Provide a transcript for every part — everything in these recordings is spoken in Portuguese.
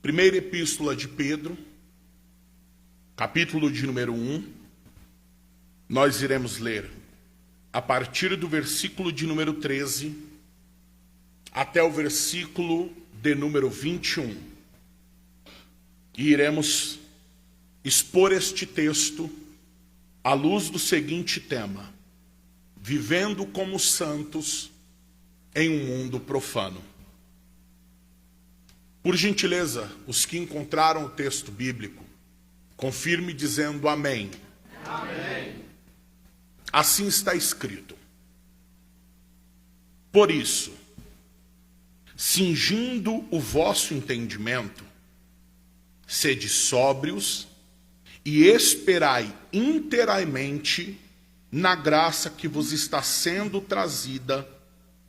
Primeira Epístola de Pedro, capítulo de número 1, nós iremos ler a partir do versículo de número 13 até o versículo de número 21. E iremos expor este texto à luz do seguinte tema: vivendo como santos em um mundo profano. Por gentileza, os que encontraram o texto bíblico, confirme dizendo amém. Amém. Assim está escrito: por isso, cingindo o vosso entendimento, sede sóbrios e esperai inteiramente na graça que vos está sendo trazida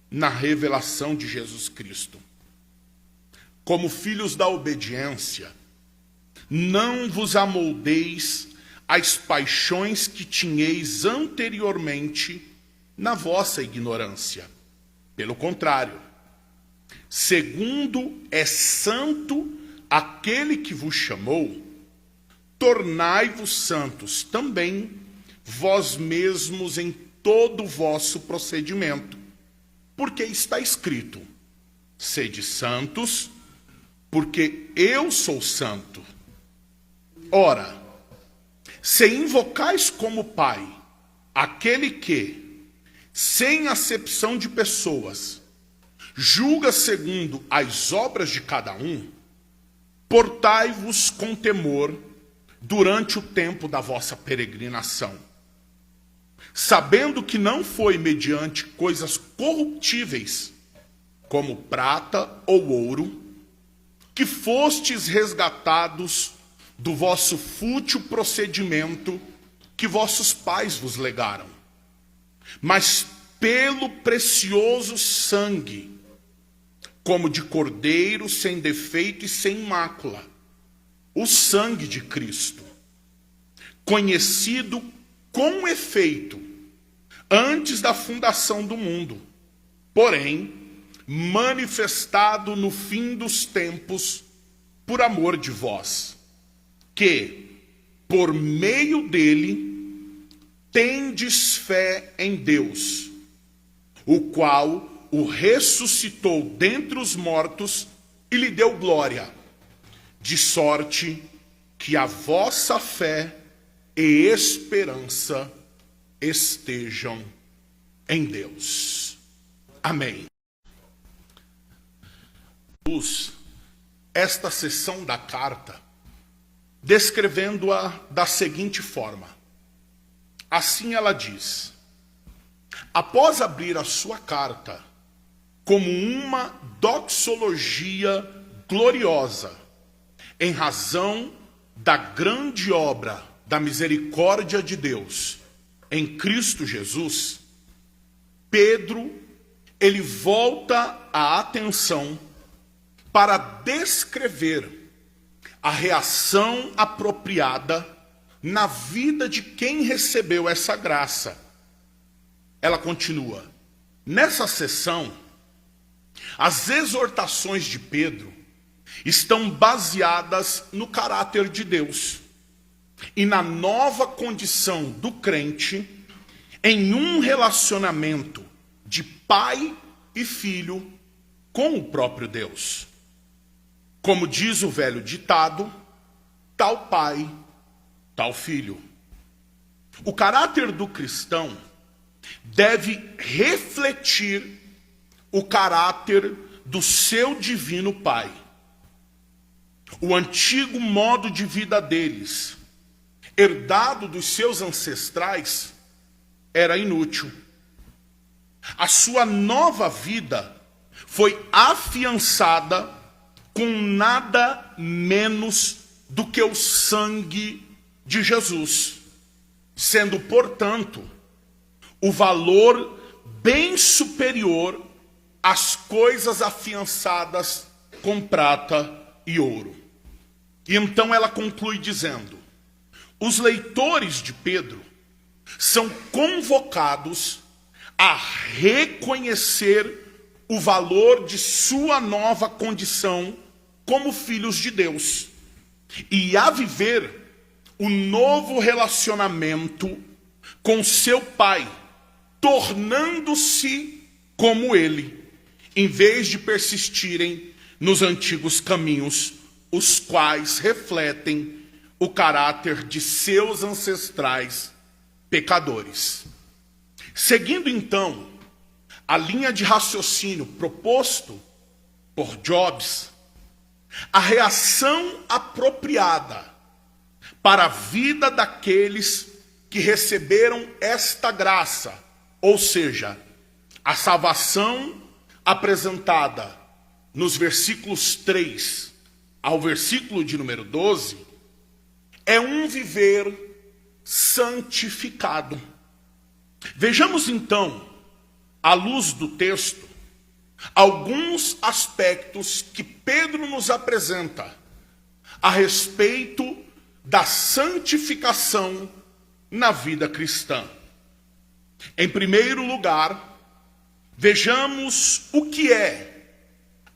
na revelação de Jesus Cristo. Como filhos da obediência, não vos amoldeis às paixões que tinhais anteriormente na vossa ignorância. Pelo contrário, segundo é santo aquele que vos chamou, tornai-vos santos também vós mesmos em todo o vosso procedimento, porque está escrito: sede santos, porque eu sou santo. Ora, se invocais como Pai aquele que, sem acepção de pessoas, julga segundo as obras de cada um, portai-vos com temor durante o tempo da vossa peregrinação, sabendo que não foi mediante coisas corruptíveis, como prata ou ouro, que fostes resgatados do vosso fútil procedimento que vossos pais vos legaram, mas pelo precioso sangue, como de cordeiro sem defeito e sem mácula, o sangue de Cristo, conhecido com efeito antes da fundação do mundo, porém manifestado no fim dos tempos por amor de vós, que, por meio dele, tendes fé em Deus, o qual o ressuscitou dentre os mortos e lhe deu glória, de sorte que a vossa fé e esperança estejam em Deus. Amém. Esta seção da carta, descrevendo-a da seguinte forma. Assim ela diz: após abrir a sua carta como uma doxologia gloriosa, em razão da grande obra da misericórdia de Deus em Cristo Jesus, Pedro, ele volta a atenção para descrever a reação apropriada na vida de quem recebeu essa graça. Ela continua: nessa sessão, as exortações de Pedro estão baseadas no caráter de Deus e na nova condição do crente em um relacionamento de pai e filho com o próprio Deus. Como diz o velho ditado, tal pai, tal filho. O caráter do cristão deve refletir o caráter do seu divino Pai. O antigo modo de vida deles, herdado dos seus ancestrais, era inútil. A sua nova vida foi afiançada com nada menos do que o sangue de Jesus, sendo, portanto, o valor bem superior às coisas afiançadas com prata e ouro. E então ela conclui dizendo: os leitores de Pedro são convocados a reconhecer o valor de sua nova condição como filhos de Deus e a viver o novo relacionamento com seu Pai, tornando-se como Ele, em vez de persistirem nos antigos caminhos, os quais refletem o caráter de seus ancestrais pecadores. Seguindo então a linha de raciocínio proposto por Jobs, a reação apropriada para a vida daqueles que receberam esta graça, ou seja, a salvação apresentada nos versículos 3 ao versículo de número 12, é um viver santificado. Vejamos então, à luz do texto, alguns aspectos que Pedro nos apresenta a respeito da santificação na vida cristã. Em primeiro lugar, vejamos o que é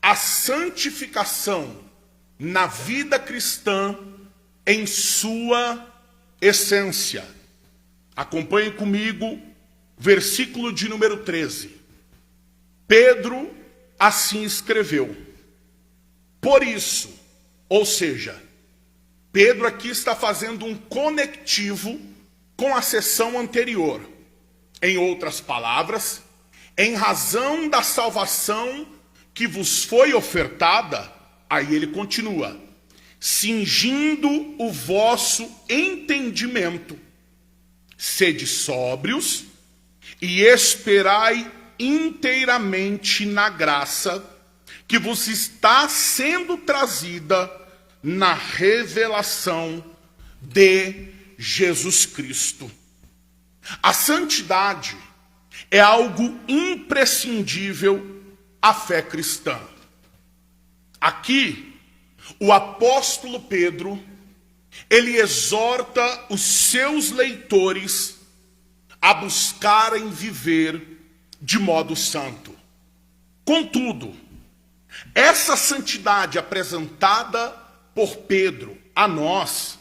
a santificação na vida cristã em sua essência. Acompanhe comigo, versículo de número 13. Pedro assim escreveu: por isso, ou seja, Pedro aqui está fazendo um conectivo com a sessão anterior. Em outras palavras, em razão da salvação que vos foi ofertada, aí ele continua, cingindo o vosso entendimento, sede sóbrios e esperai inteiramente na graça que vos está sendo trazida na revelação de Jesus Cristo. A santidade é algo imprescindível à fé cristã. Aqui, o apóstolo Pedro, ele exorta os seus leitores a buscarem viver de modo santo. Contudo, essa santidade apresentada por Pedro a nós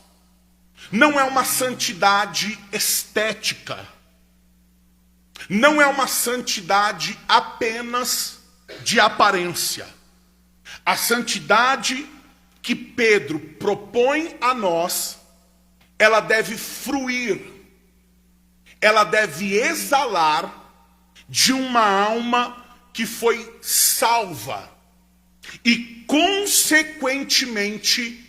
não é uma santidade estética, não é uma santidade apenas de aparência. A santidade que Pedro propõe a nós, ela deve fruir, ela deve exalar de uma alma que foi salva e, consequentemente,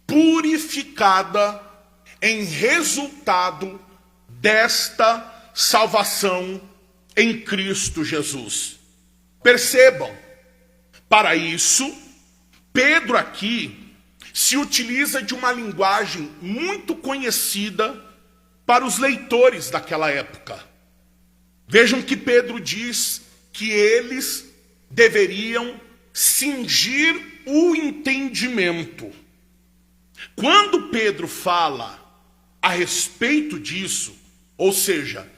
purificada em resultado desta salvação em Cristo Jesus. Percebam, para isso, Pedro aqui se utiliza de uma linguagem muito conhecida para os leitores daquela época. Vejam que Pedro diz que eles deveriam cingir o entendimento. Quando Pedro fala a respeito disso, ou seja,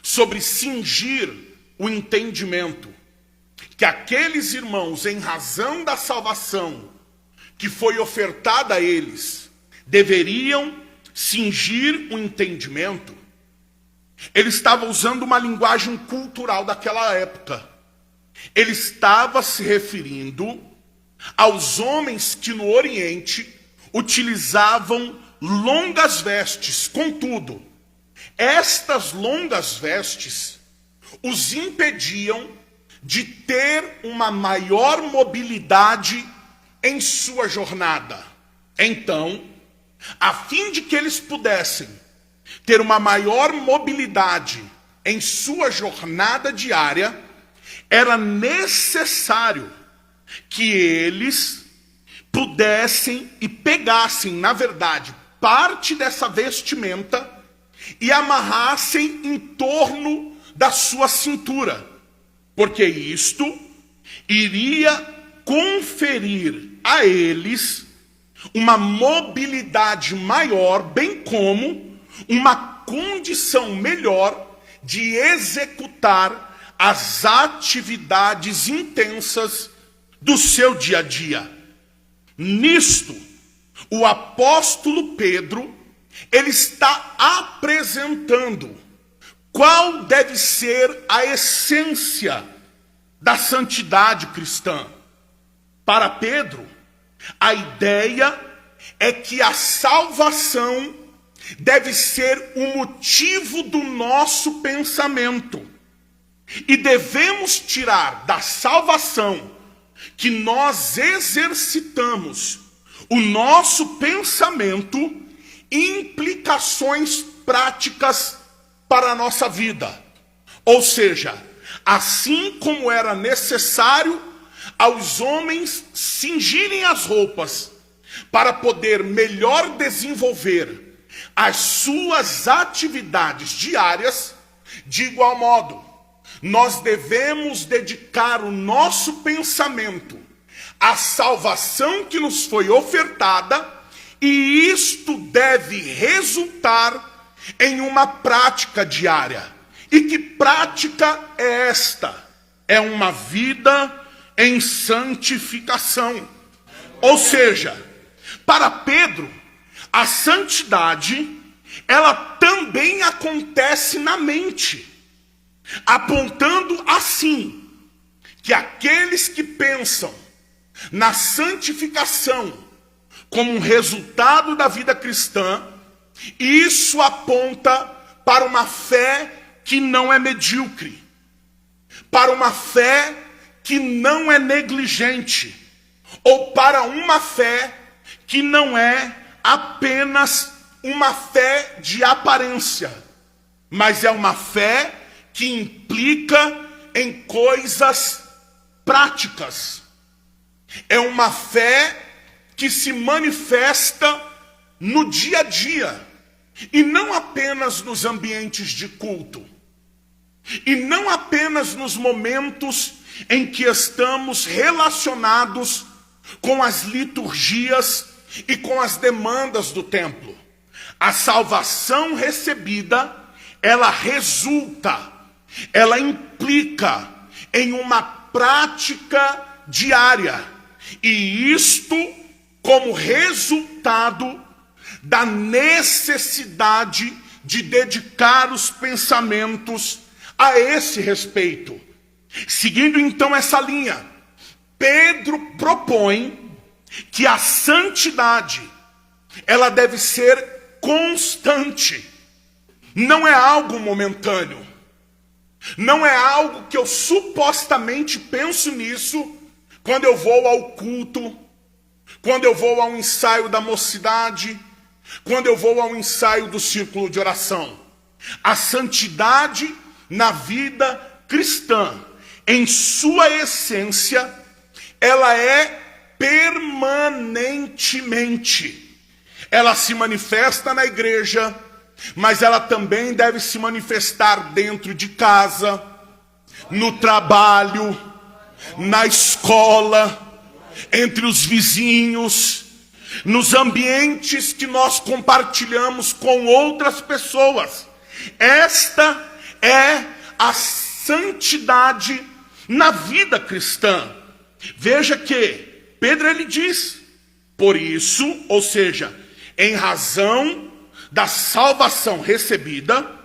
sobre cingir o entendimento, que aqueles irmãos, em razão da salvação que foi ofertada a eles, deveriam cingir o entendimento, ele estava usando uma linguagem cultural daquela época. Ele estava se referindo aos homens que no Oriente utilizavam longas vestes. Contudo, estas longas vestes os impediam de ter uma maior mobilidade em sua jornada. Então, a fim de que eles pudessem ter uma maior mobilidade em sua jornada diária, era necessário que eles pudessem e pegassem, na verdade, parte dessa vestimenta e amarrassem em torno da sua cintura, porque isto iria conferir a eles uma mobilidade maior, bem como uma condição melhor de executar as atividades intensas do seu dia a dia. Nisto, o apóstolo Pedro, ele está apresentando qual deve ser a essência da santidade cristã. Para Pedro, a ideia é que a salvação deve ser o motivo do nosso pensamento. E devemos tirar da salvação que nós exercitamos o nosso pensamento implicações práticas para a nossa vida. Ou seja, assim como era necessário aos homens cingirem as roupas para poder melhor desenvolver as suas atividades diárias, de igual modo, nós devemos dedicar o nosso pensamento à salvação que nos foi ofertada, e isto deve resultar em uma prática diária. E que prática é esta? É uma vida em santificação. Ou seja, para Pedro, a santidade, ela também acontece na mente, apontando assim, que aqueles que pensam na santificação como um resultado da vida cristã, isso aponta para uma fé que não é medíocre, para uma fé que não é negligente, ou para uma fé que não é apenas uma fé de aparência, mas é uma fé que implica em coisas práticas. É uma fé que se manifesta no dia a dia, e não apenas nos ambientes de culto, e não apenas nos momentos em que estamos relacionados com as liturgias e com as demandas do templo. A salvação recebida, ela resulta, ela implica em uma prática diária, e isto como resultado da necessidade de dedicar os pensamentos a esse respeito. Seguindo então essa linha, Pedro propõe que a santidade, ela deve ser constante. Não é algo momentâneo. Não é algo que eu supostamente penso nisso quando eu vou ao culto, quando eu vou ao ensaio da mocidade, quando eu vou ao ensaio do círculo de oração. A santidade na vida cristã, em sua essência, ela é permanentemente. Ela se manifesta na igreja, mas ela também deve se manifestar dentro de casa, no trabalho, na escola, entre os vizinhos, nos ambientes que nós compartilhamos com outras pessoas. Esta é a santidade na vida cristã. Veja que Pedro, ele diz, por isso, ou seja, em razão da salvação recebida,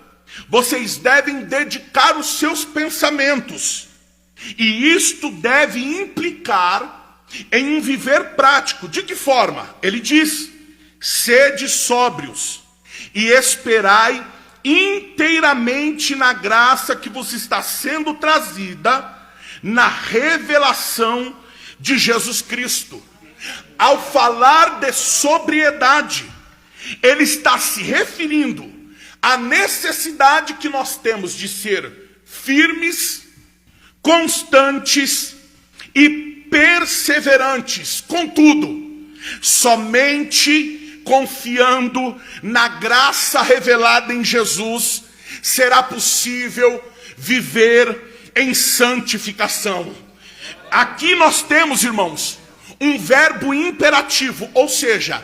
vocês devem dedicar os seus pensamentos, e isto deve implicar em um viver prático. De que forma? Ele diz, sede sóbrios e esperai inteiramente na graça que vos está sendo trazida na revelação de Jesus Cristo. Ao falar de sobriedade, ele está se referindo à necessidade que nós temos de ser firmes, constantes e perseverantes. Contudo, somente confiando na graça revelada em Jesus, será possível viver em santificação. Aqui nós temos, irmãos, um verbo imperativo, ou seja,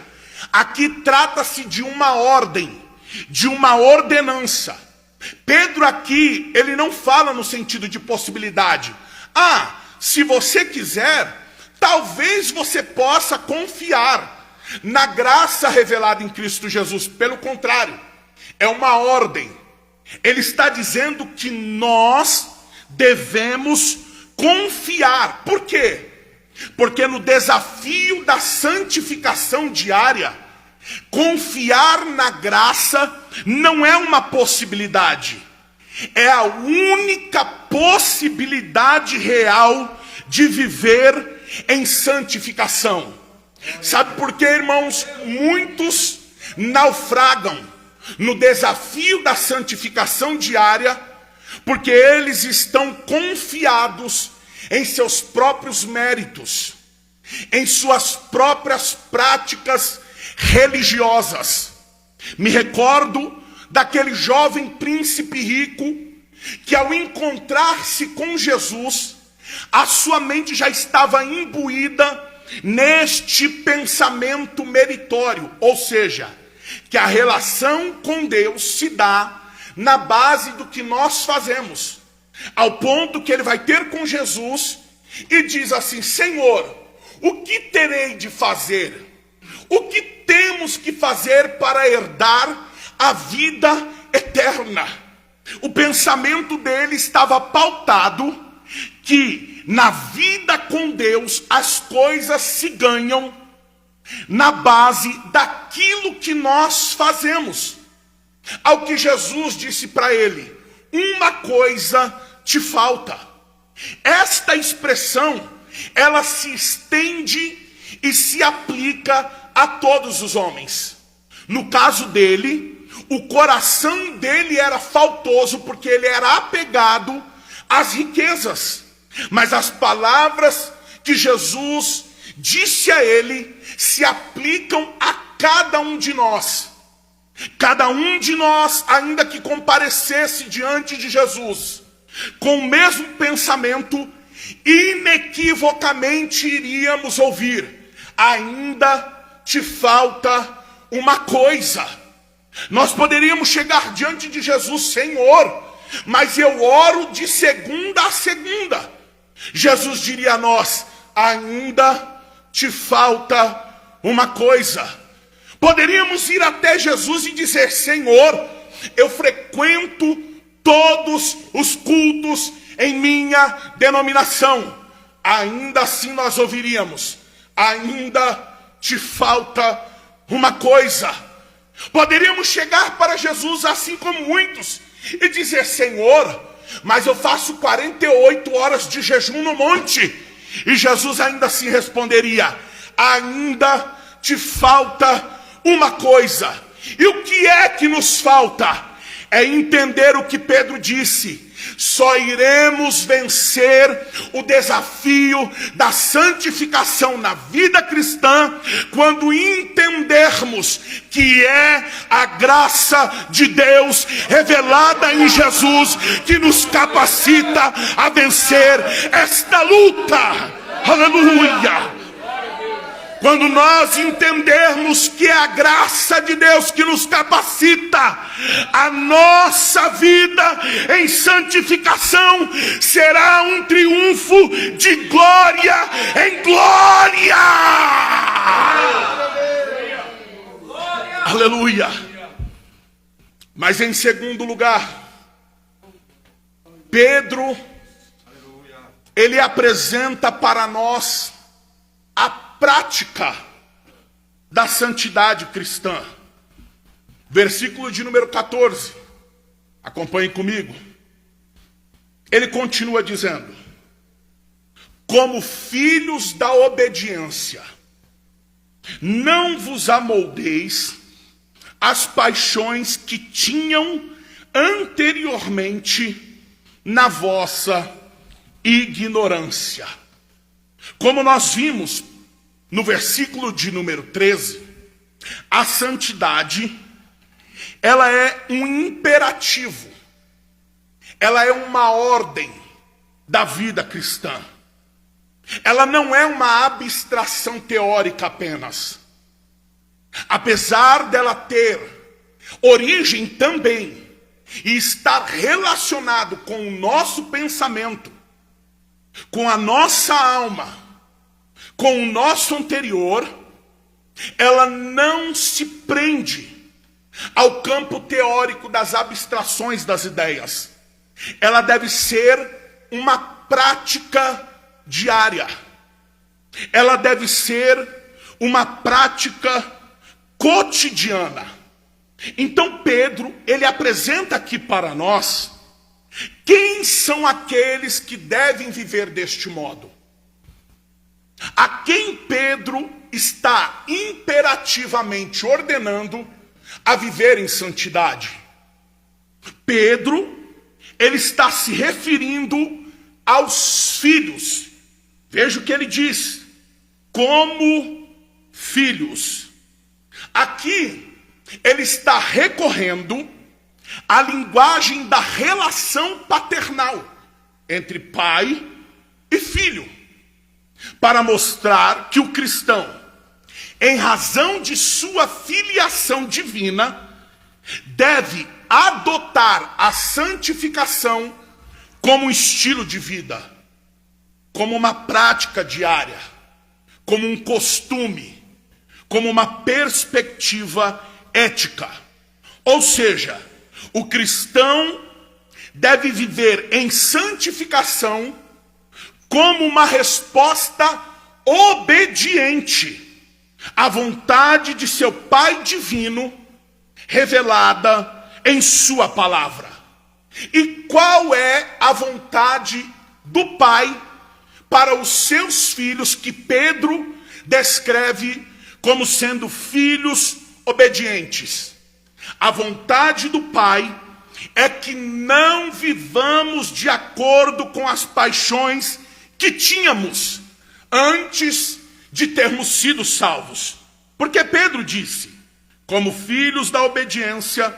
aqui trata-se de uma ordem, de uma ordenança. Pedro aqui, ele não fala no sentido de possibilidade. Se você quiser, talvez você possa confiar na graça revelada em Cristo Jesus. Pelo contrário, é uma ordem. Ele está dizendo que nós devemos confiar. Por quê? Porque no desafio da santificação diária, confiar na graça não é uma possibilidade. É a única possibilidade real de viver em santificação. Sabe por quê, irmãos? Muitos naufragam no desafio da santificação diária, porque eles estão confiados em seus próprios méritos, em suas próprias práticas religiosas. Me recordo daquele jovem príncipe rico que, ao encontrar-se com Jesus, a sua mente já estava imbuída neste pensamento meritório, ou seja, que a relação com Deus se dá na base do que nós fazemos, ao ponto que ele vai ter com Jesus e diz assim: Senhor, o que terei de fazer? O que temos que fazer para herdar a vida eterna? O pensamento dele estava pautado que na vida com Deus as coisas se ganham na base daquilo que nós fazemos. Ao que Jesus disse para ele: uma coisa te falta. Esta expressão, ela se estende e se aplica a todos os homens. No caso dele, o coração dele era faltoso porque ele era apegado às riquezas. Mas as palavras que Jesus disse a ele se aplicam a cada um de nós. Cada um de nós, ainda que comparecesse diante de Jesus com o mesmo pensamento, inequivocamente iríamos ouvir: ainda te falta uma coisa. Nós poderíamos chegar diante de Jesus: Senhor, mas eu oro de segunda a segunda. Jesus diria a nós: ainda te falta uma coisa. Poderíamos ir até Jesus e dizer: Senhor, eu frequento todos os cultos em minha denominação. Ainda assim nós ouviríamos: ainda te falta uma coisa. Poderíamos chegar para Jesus, assim como muitos, e dizer: Senhor, mas eu faço 48 horas de jejum no monte. E Jesus ainda assim responderia: ainda te falta uma coisa. E o que é que nos falta? É entender o que Pedro disse: só iremos vencer o desafio da santificação na vida cristã quando entendermos que é a graça de Deus revelada em Jesus que nos capacita a vencer esta luta. Aleluia! Quando nós entendermos que é a graça de Deus que nos capacita, a nossa vida em santificação será um triunfo de glória em glória. Aleluia! Mas em segundo lugar, Pedro, ele apresenta para nós a prática da santidade cristã. Versículo de número 14. Acompanhe comigo. Ele continua dizendo: como filhos da obediência, não vos amoldeis às paixões que tinham anteriormente na vossa ignorância. Como nós vimos no versículo de número 13, a santidade, ela é um imperativo, ela é uma ordem da vida cristã. Ela não é uma abstração teórica apenas. Apesar dela ter origem também e estar relacionado com o nosso pensamento, com a nossa alma, com o nosso anterior, ela não se prende ao campo teórico das abstrações das ideias. Ela deve ser uma prática diária. Ela deve ser uma prática cotidiana. Então Pedro, ele apresenta aqui para nós quem são aqueles que devem viver deste modo. A quem Pedro está imperativamente ordenando a viver em santidade. Pedro, ele está se referindo aos filhos. Veja o que ele diz: como filhos. Aqui, ele está recorrendo à linguagem da relação paternal entre pai e filho, para mostrar que o cristão, em razão de sua filiação divina, deve adotar a santificação como um estilo de vida, como uma prática diária, como um costume, como uma perspectiva ética. Ou seja, o cristão deve viver em santificação como uma resposta obediente à vontade de seu Pai divino, revelada em sua palavra. E qual é a vontade do Pai para os seus filhos, que Pedro descreve como sendo filhos obedientes? A vontade do Pai é que não vivamos de acordo com as paixões que tínhamos antes de termos sido salvos. Porque Pedro disse: como filhos da obediência,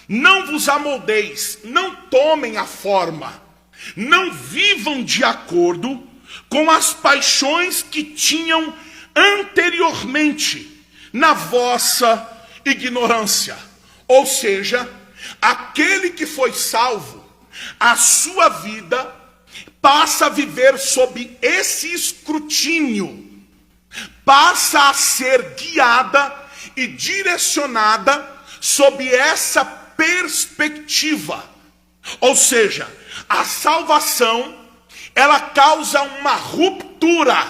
não vos amoldeis, não tomem a forma, não vivam de acordo com as paixões que tinham anteriormente na vossa ignorância. Ou seja, aquele que foi salvo, a sua vida passa a viver sob esse escrutínio, passa a ser guiada e direcionada sob essa perspectiva. Ou seja, a salvação, ela causa uma ruptura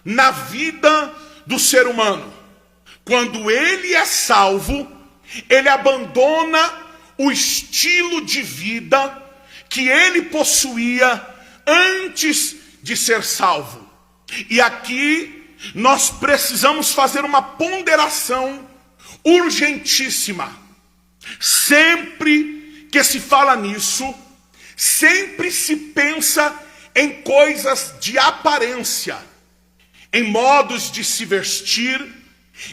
na vida do ser humano. Quando ele é salvo, ele abandona o estilo de vida que ele possuía antes de ser salvo. E aqui nós precisamos fazer uma ponderação urgentíssima. Sempre que se fala nisso, sempre se pensa em coisas de aparência, em modos de se vestir,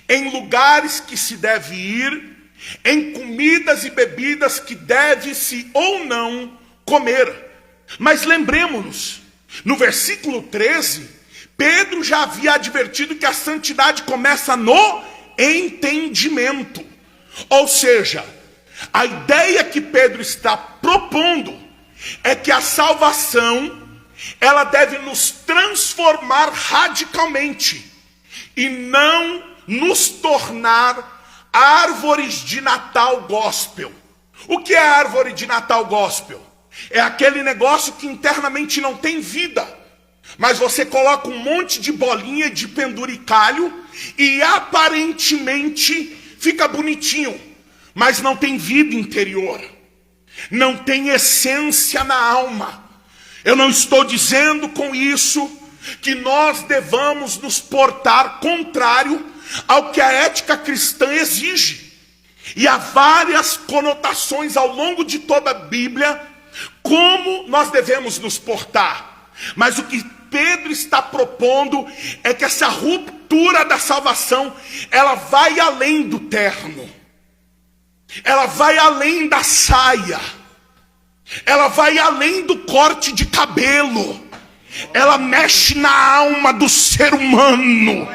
em lugares que se deve ir, em comidas e bebidas que deve-se ou não comer. Mas lembremos-nos, no versículo 13, Pedro já havia advertido que a santidade começa no entendimento. Ou seja, a ideia que Pedro está propondo é que a salvação, ela deve nos transformar radicalmente e não nos tornar árvores de Natal gospel. O que é árvore de Natal gospel? É aquele negócio que internamente não tem vida, mas você coloca um monte de bolinha de penduricalho e aparentemente fica bonitinho, mas não tem vida interior, não tem essência na alma. Eu não estou dizendo com isso que nós devamos nos portar contrário ao que a ética cristã exige. E há várias conotações ao longo de toda a Bíblia como nós devemos nos portar. Mas o que Pedro está propondo é que essa ruptura da salvação, ela vai além do terno, ela vai além da saia, ela vai além do corte de cabelo, ela mexe na alma do ser humano.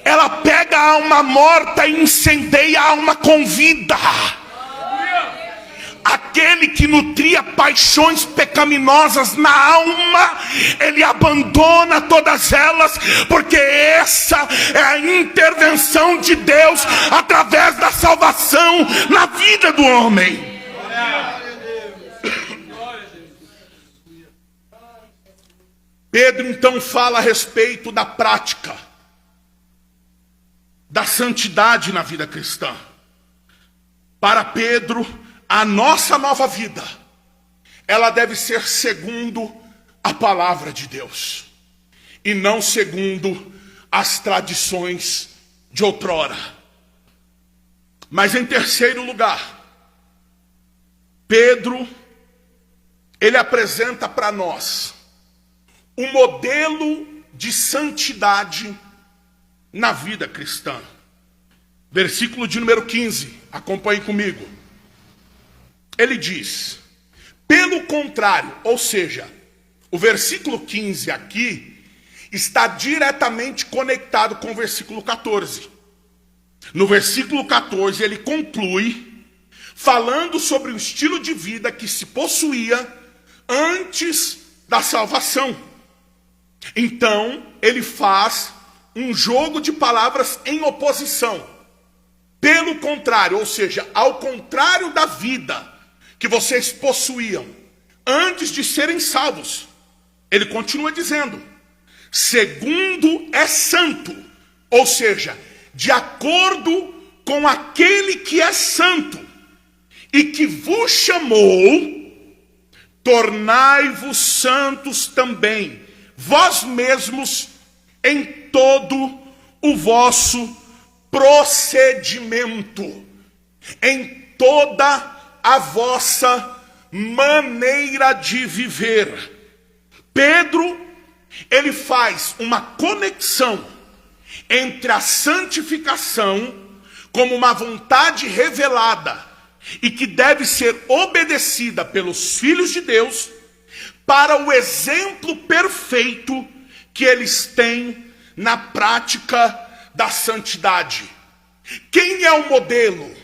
Ela pega a alma morta e incendeia a alma com vida. A aquele que nutria paixões pecaminosas na alma, ele abandona todas elas, porque essa é a intervenção de Deus através da salvação na vida do homem. Pedro então fala a respeito da prática da santidade na vida cristã. Para Pedro, a nossa nova vida, ela deve ser segundo a palavra de Deus, e não segundo as tradições de outrora. Mas em terceiro lugar, Pedro, ele apresenta para nós um modelo de santidade na vida cristã. Versículo de número 15, acompanhe comigo. Ele diz: pelo contrário, ou seja, o versículo 15 aqui está diretamente conectado com o versículo 14. No versículo 14 ele conclui falando sobre o estilo de vida que se possuía antes da salvação. Então ele faz um jogo de palavras em oposição. Pelo contrário, ou seja, ao contrário da vida que vocês possuíam antes de serem salvos, ele continua dizendo: segundo é santo, ou seja, de acordo com aquele que é santo e que vos chamou, tornai-vos santos também, vós mesmos, em todo o vosso procedimento, em toda a vossa maneira de viver. Pedro, ele faz uma conexão entre a santificação como uma vontade revelada e que deve ser obedecida pelos filhos de Deus, para o exemplo perfeito que eles têm na prática da santidade. Quem é o modelo?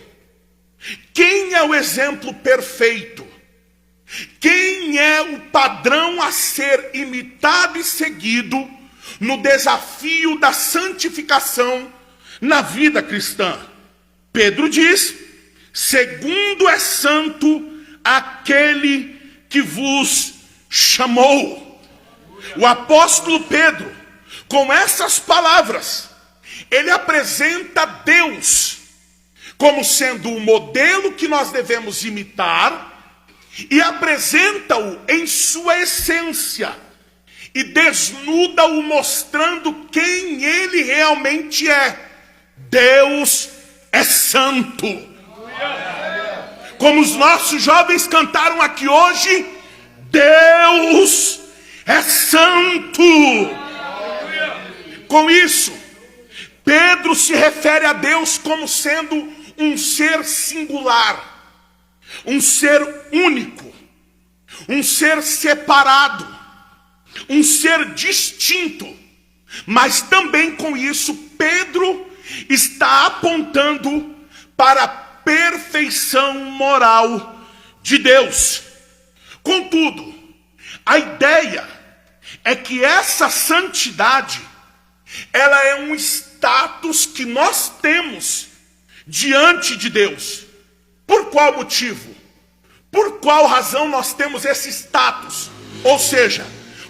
Quem é o exemplo perfeito? Quem é o padrão a ser imitado e seguido no desafio da santificação na vida cristã? Pedro diz: segundo é santo aquele que vos chamou. O apóstolo Pedro, com essas palavras, ele apresenta Deus como sendo o modelo que nós devemos imitar, e apresenta-o em sua essência, e desnuda-o mostrando quem ele realmente é. Deus é santo. Como os nossos jovens cantaram aqui hoje, Deus é santo. Com isso, Pedro se refere a Deus como sendo um ser singular, um ser único, um ser separado, um ser distinto. Mas também com isso, Pedro está apontando para a perfeição moral de Deus. Contudo, a ideia é que essa santidade, ela é um status que nós temos diante de Deus. Por qual motivo? Por qual razão nós temos esse status? Ou seja,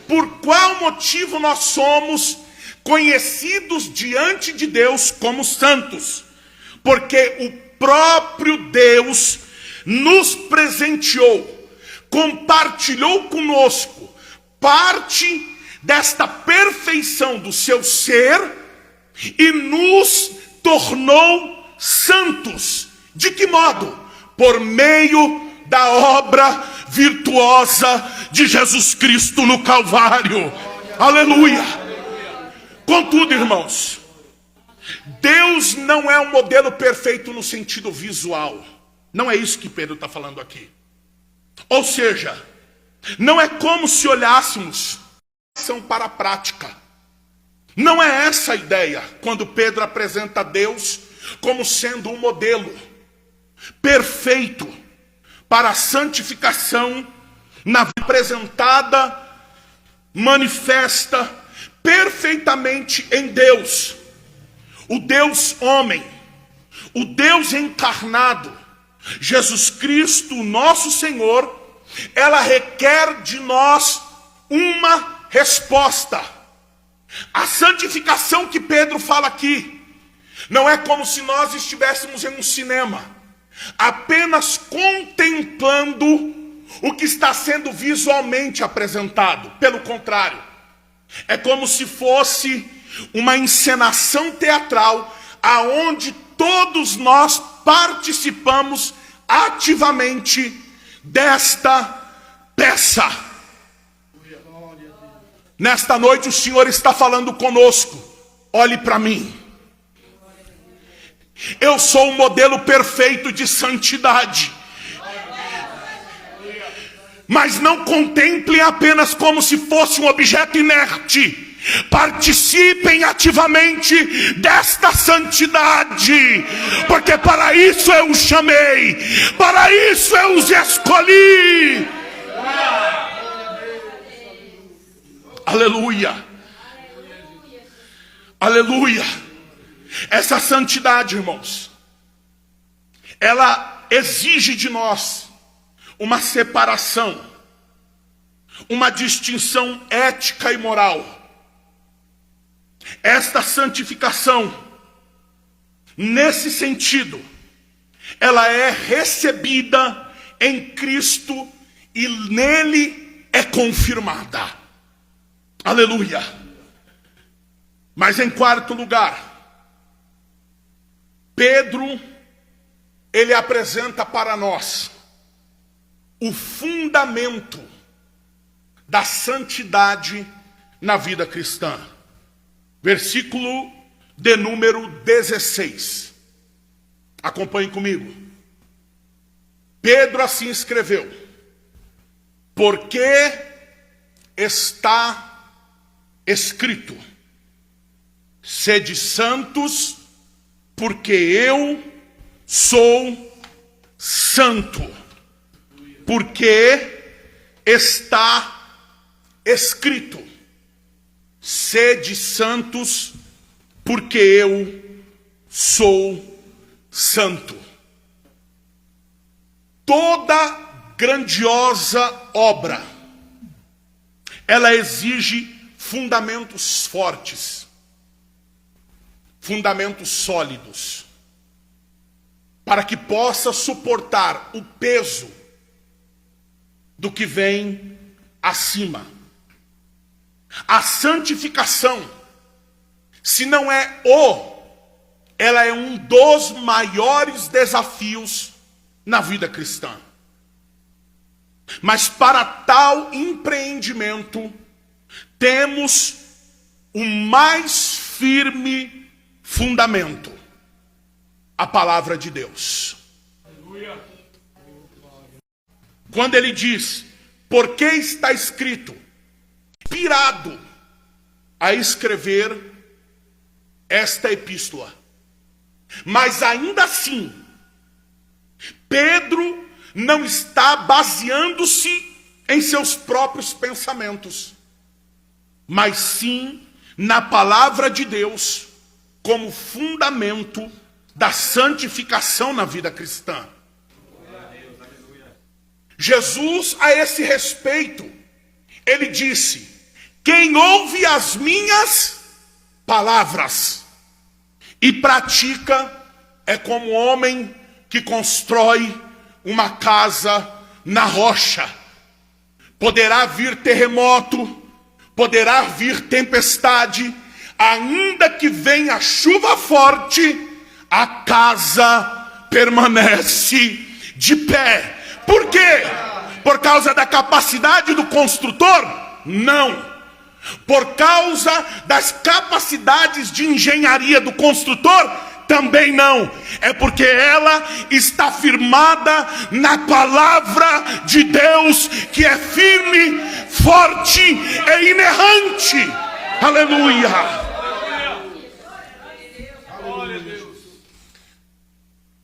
por qual motivo nós somos conhecidos diante de Deus como santos? Porque o próprio Deus nos presenteou, compartilhou conosco parte desta perfeição do seu ser e nos tornou santos. De que modo? Por meio da obra virtuosa de Jesus Cristo no Calvário. Aleluia! Contudo, irmãos, Deus não é um modelo perfeito no sentido visual. Não é isso que Pedro está falando aqui. Ou seja, não é como se olhássemos para a prática. Não é essa a ideia quando Pedro apresenta Deus como sendo um modelo perfeito para a santificação na vida apresentada, manifesta perfeitamente em Deus, o Deus homem, o Deus encarnado, Jesus Cristo, nosso Senhor. Ela requer de nós uma resposta. A santificação que Pedro fala aqui não é como se nós estivéssemos em um cinema, apenas contemplando o que está sendo visualmente apresentado. Pelo contrário, é como se fosse uma encenação teatral, aonde todos nós participamos ativamente desta peça. Nesta noite o Senhor está falando conosco. Olhe para mim. Eu sou o modelo perfeito de santidade. Mas não contemplem apenas como se fosse um objeto inerte. Participem ativamente desta santidade, porque para isso eu os chamei, para isso eu os escolhi. Aleluia, aleluia. Essa santidade, irmãos, ela exige de nós uma separação, uma distinção ética e moral. Esta santificação, nesse sentido, ela é recebida em Cristo e nele é confirmada. Aleluia. Mas em quarto lugar, Pedro, ele apresenta para nós o fundamento da santidade na vida cristã. Versículo de número 16. Acompanhe comigo. Pedro assim escreveu: porque está escrito: sede santos, porque eu sou santo. Porque está escrito: sede santos, porque eu sou santo. Toda grandiosa obra, ela exige fundamentos fortes, fundamentos sólidos, para que possa suportar o peso do que vem acima. A santificação, se não é ela é um dos maiores desafios na vida cristã. Mas para tal empreendimento, temos o mais firme fundamento: a palavra de Deus. Quando ele diz, porque está escrito, inspirado a escrever esta epístola. Mas ainda assim, Pedro não está baseando-se em seus próprios pensamentos, mas sim na palavra de Deus como fundamento da santificação na vida cristã. Jesus, a esse respeito, ele disse: quem ouve as minhas palavras e pratica é como um homem que constrói uma casa na rocha. Poderá vir terremoto, poderá vir tempestade, ainda que venha chuva forte, a casa permanece de pé. Por quê? Por causa da capacidade do construtor? Não. Por causa das capacidades de engenharia do construtor? Também não. É porque ela está firmada na palavra de Deus, que é firme, forte e inerrante. Aleluia.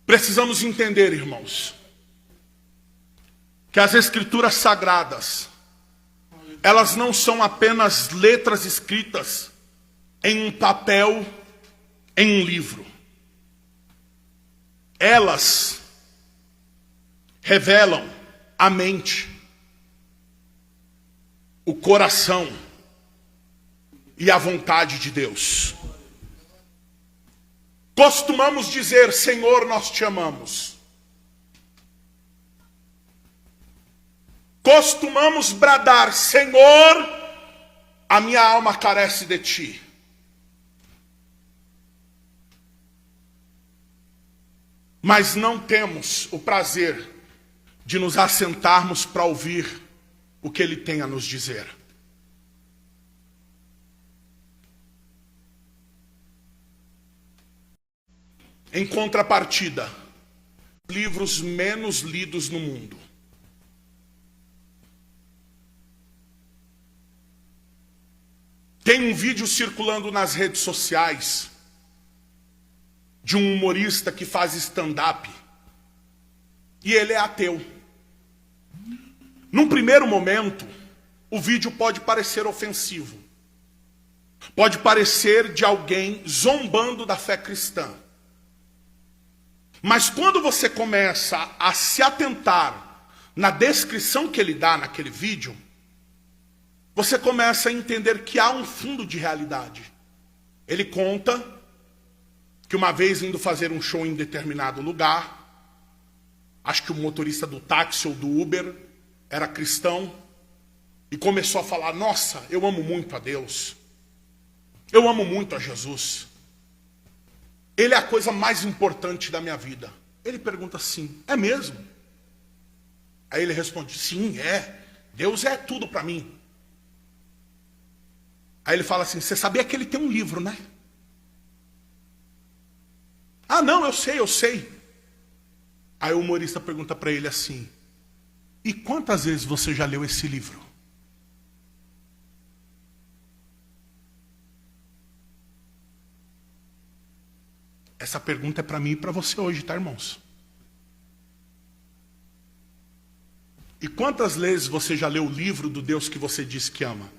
Precisamos entender, irmãos, que as Escrituras Sagradas, elas não são apenas letras escritas em um papel, em um livro. Elas revelam a mente, o coração e a vontade de Deus. Costumamos dizer: Senhor, nós te amamos. Costumamos bradar: Senhor, a minha alma carece de ti. Mas não temos o prazer de nos assentarmos para ouvir o que Ele tem a nos dizer. Em contrapartida, livros menos lidos no mundo. Tem um vídeo circulando nas redes sociais de um humorista que faz stand-up. E ele é ateu. Num primeiro momento, o vídeo pode parecer ofensivo. Pode parecer de alguém zombando da fé cristã. Mas quando você começa a se atentar na descrição que ele dá naquele vídeo, você começa a entender que há um fundo de realidade. Ele conta que uma vez indo fazer um show em determinado lugar, acho que o motorista do táxi ou do Uber era cristão, e começou a falar: nossa, eu amo muito a Deus, eu amo muito a Jesus, Ele é a coisa mais importante da minha vida. Ele pergunta assim: é mesmo? Aí ele responde: sim, é, Deus é tudo para mim. Aí ele fala assim: você sabia que ele tem um livro, né? Ah, não, eu sei. Aí o humorista pergunta para ele assim: e quantas vezes você já leu esse livro? Essa pergunta é para mim e para você hoje, tá, irmãos? E quantas vezes você já leu o livro do Deus que você diz que ama?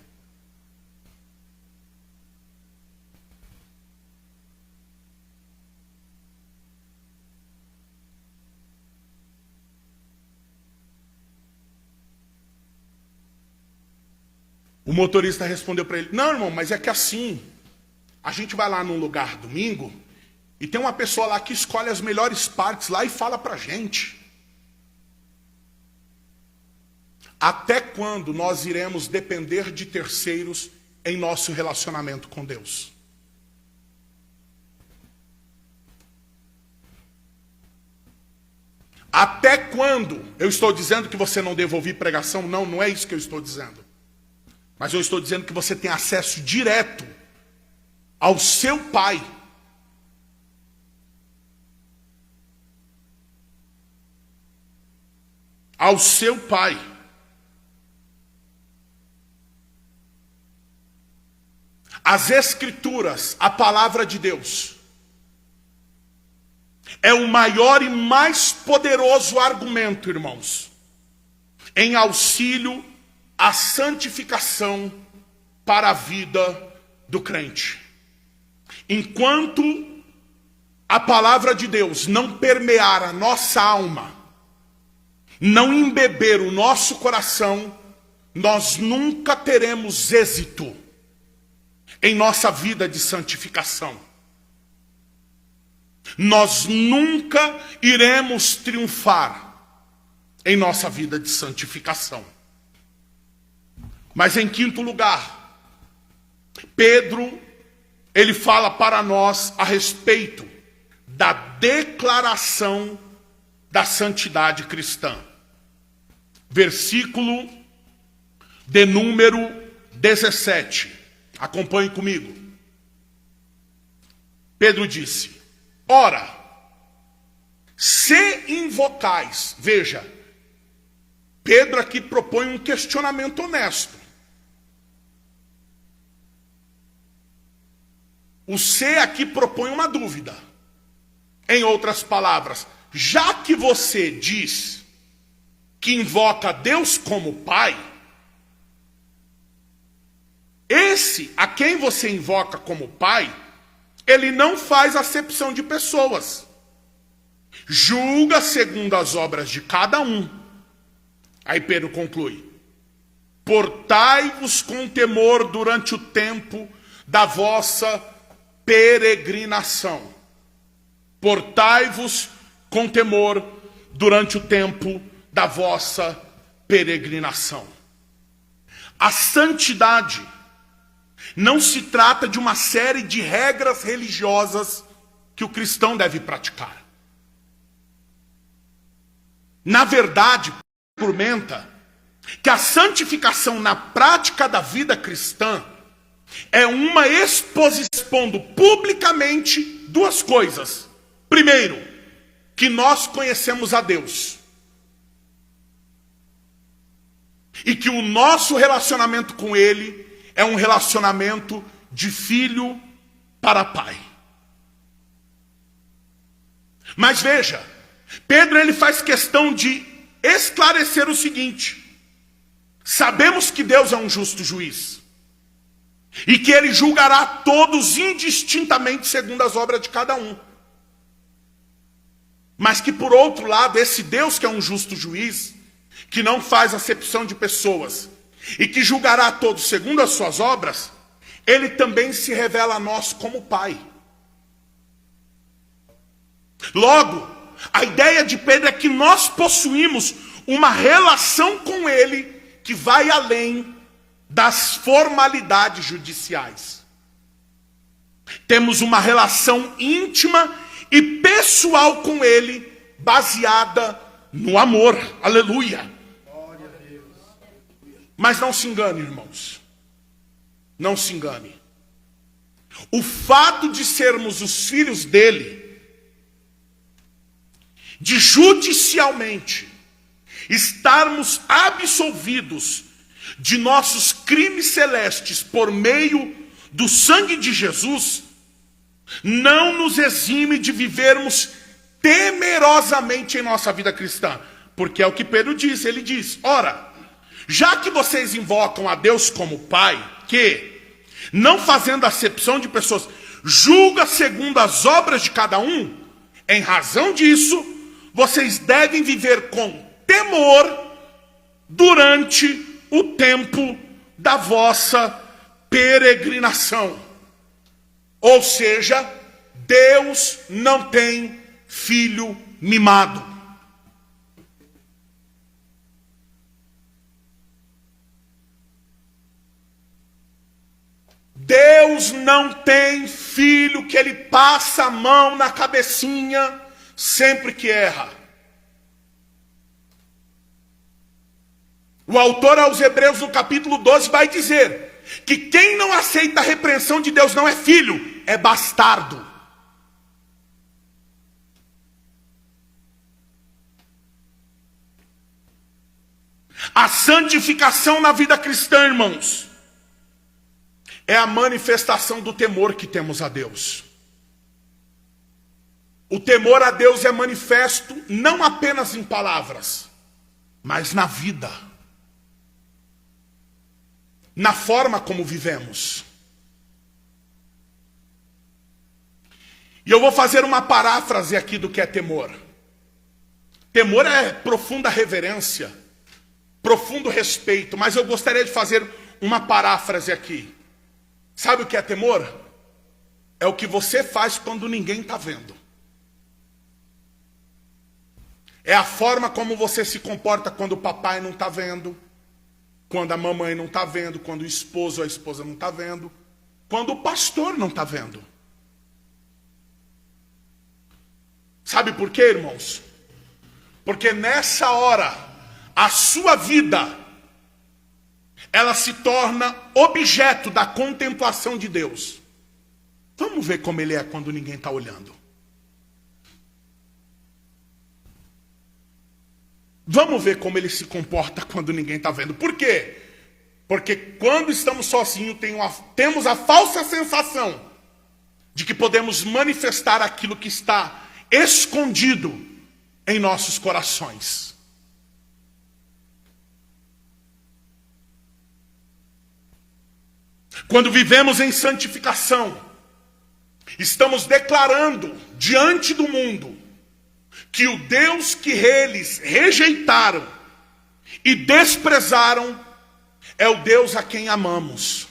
O motorista respondeu para ele: não, irmão, mas é que assim, a gente vai lá num lugar domingo e tem uma pessoa lá que escolhe as melhores partes lá e fala pra gente. Até quando nós iremos depender de terceiros em nosso relacionamento com Deus? Até quando? Eu estou dizendo que você não deve ouvir pregação? Não, não é isso que eu estou dizendo. Mas eu estou dizendo que você tem acesso direto ao seu Pai. Ao seu Pai. As Escrituras, a palavra de Deus, é o maior e mais poderoso argumento, irmãos, em auxílio à santificação para a vida do crente. Enquanto a palavra de Deus não permear a nossa alma, não embeber o nosso coração, nós nunca teremos êxito em nossa vida de santificação. Nós nunca iremos triunfar em nossa vida de santificação. Mas em quinto lugar, Pedro, ele fala para nós a respeito da declaração da santidade cristã. Versículo de número 17. Acompanhe comigo. Pedro disse: ora, se invocais, veja, Pedro aqui propõe um questionamento honesto. O se aqui propõe uma dúvida. Em outras palavras, já que você diz que invoca Deus como Pai, esse a quem você invoca como Pai, ele não faz acepção de pessoas. Julga segundo as obras de cada um. Aí Pedro conclui: portai-vos com temor durante o tempo da vossa peregrinação. Portai-vos com temor durante o tempo da vossa peregrinação. A santidade não se trata de uma série de regras religiosas que o cristão deve praticar. Na verdade, argumenta que a santificação na prática da vida cristã é uma exposição expondo publicamente duas coisas. Primeiro, que nós conhecemos a Deus. E que o nosso relacionamento com Ele é um relacionamento de filho para pai. Mas veja, Pedro ele faz questão de esclarecer o seguinte: sabemos que Deus é um justo juiz e que Ele julgará todos indistintamente segundo as obras de cada um. Mas que por outro lado, esse Deus que é um justo juiz, que não faz acepção de pessoas e que julgará todos segundo as suas obras, Ele também se revela a nós como Pai. Logo, a ideia de Pedro é que nós possuímos uma relação com Ele que vai além das formalidades judiciais. Temos uma relação íntima e pessoal com Ele, baseada no amor. Aleluia. Mas não se engane, irmãos. Não se engane. O fato de sermos os filhos dele, de judicialmente estarmos absolvidos de nossos crimes celestes por meio do sangue de Jesus, não nos exime de vivermos temerosamente em nossa vida cristã. Porque é o que Pedro diz. Ele diz: ora, já que vocês invocam a Deus como Pai, que, não fazendo acepção de pessoas, julga segundo as obras de cada um, em razão disso, vocês devem viver com temor durante o tempo da vossa peregrinação. Ou seja, Deus não tem filho mimado. Deus não tem filho que ele passa a mão na cabecinha sempre que erra. O autor aos Hebreus, no capítulo 12, vai dizer que quem não aceita a repreensão de Deus não é filho, é bastardo. A santificação na vida cristã, irmãos, é a manifestação do temor que temos a Deus. O temor a Deus é manifesto não apenas em palavras, mas na vida, na forma como vivemos. E eu vou fazer uma paráfrase aqui do que é temor. Temor é profunda reverência, profundo respeito, mas eu gostaria de fazer uma paráfrase aqui. Sabe o que é temor? É o que você faz quando ninguém está vendo. É a forma como você se comporta quando o papai não está vendo, quando a mamãe não está vendo, quando o esposo ou a esposa não está vendo, quando o pastor não está vendo. Sabe por quê, irmãos? Porque nessa hora, a sua vida, ela se torna objeto da contemplação de Deus. Vamos ver como ele é quando ninguém está olhando. Vamos ver como ele se comporta quando ninguém está vendo. Por quê? Porque quando estamos sozinhos, temos a falsa sensação de que podemos manifestar aquilo que está escondido em nossos corações. Quando vivemos em santificação, estamos declarando diante do mundo que o Deus que eles rejeitaram e desprezaram é o Deus a quem amamos.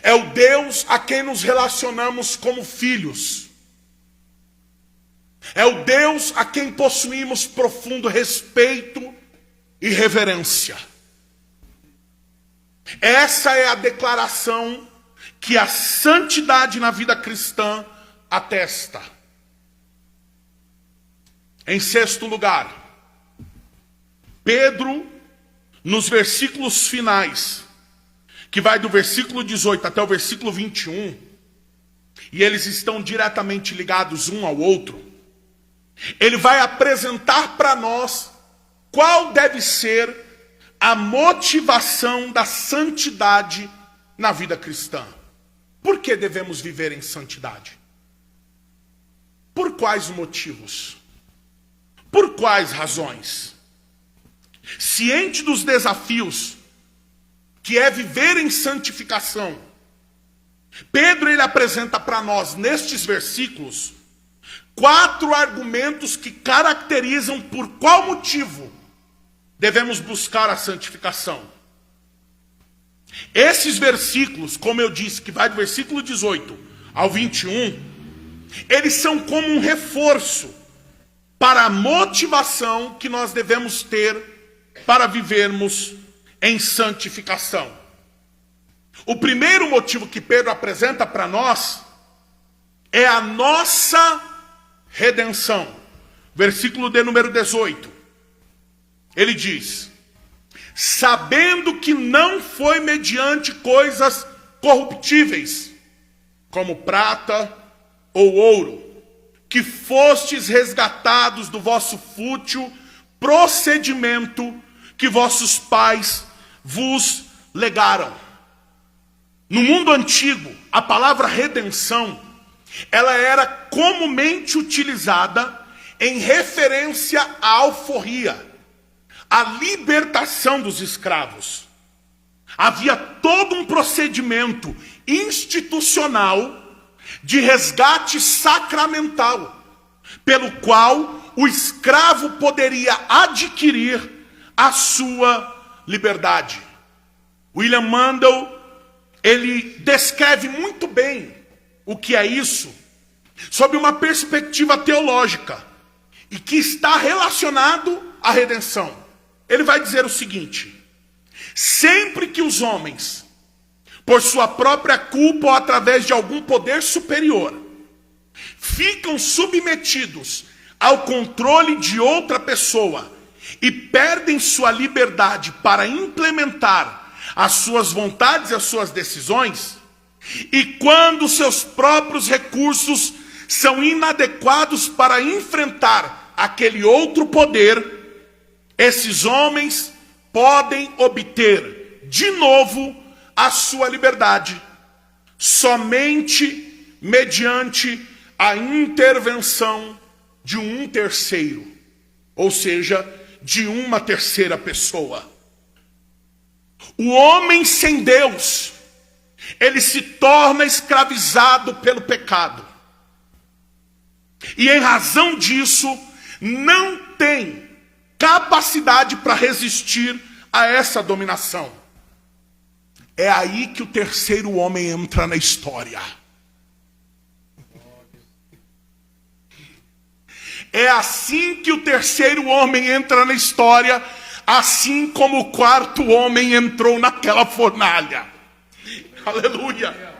É o Deus a quem nos relacionamos como filhos. É o Deus a quem possuímos profundo respeito e reverência. Essa é a declaração que a santidade na vida cristã atesta. Em sexto lugar, Pedro, nos versículos finais, que vai do versículo 18 até o versículo 21, e eles estão diretamente ligados um ao outro, ele vai apresentar para nós qual deve ser a motivação da santidade na vida cristã. Por que devemos viver em santidade? Por quais motivos? Por quais razões? Ciente dos desafios que é viver em santificação, Pedro ele apresenta para nós nestes versículos 4 argumentos que caracterizam por qual motivo devemos buscar a santificação. Esses versículos, como eu disse, que vai do versículo 18 ao 21, eles são como um reforço para a motivação que nós devemos ter para vivermos em santificação. O primeiro motivo que Pedro apresenta para nós é a nossa redenção. Versículo de número 18. Ele diz: sabendo que não foi mediante coisas corruptíveis, como prata ou ouro, que fostes resgatados do vosso fútil procedimento que vossos pais vos legaram. No mundo antigo, a palavra redenção, ela era comumente utilizada em referência à alforria, a libertação dos escravos. Havia todo um procedimento institucional de resgate sacramental, pelo qual o escravo poderia adquirir a sua liberdade. William Mandel, ele descreve muito bem o que é isso, sob uma perspectiva teológica, e que está relacionado à redenção. Ele vai dizer o seguinte: sempre que os homens, por sua própria culpa ou através de algum poder superior, ficam submetidos ao controle de outra pessoa e perdem sua liberdade para implementar as suas vontades e as suas decisões, e quando seus próprios recursos são inadequados para enfrentar aquele outro poder, esses homens podem obter de novo a sua liberdade, somente mediante a intervenção de um terceiro, ou seja, de uma terceira pessoa. O homem sem Deus, ele se torna escravizado pelo pecado. E em razão disso, não tem capacidade para resistir a essa dominação. É aí que o terceiro homem entra na história. É assim que o terceiro homem entra na história, assim como o quarto homem entrou naquela fornalha. Aleluia!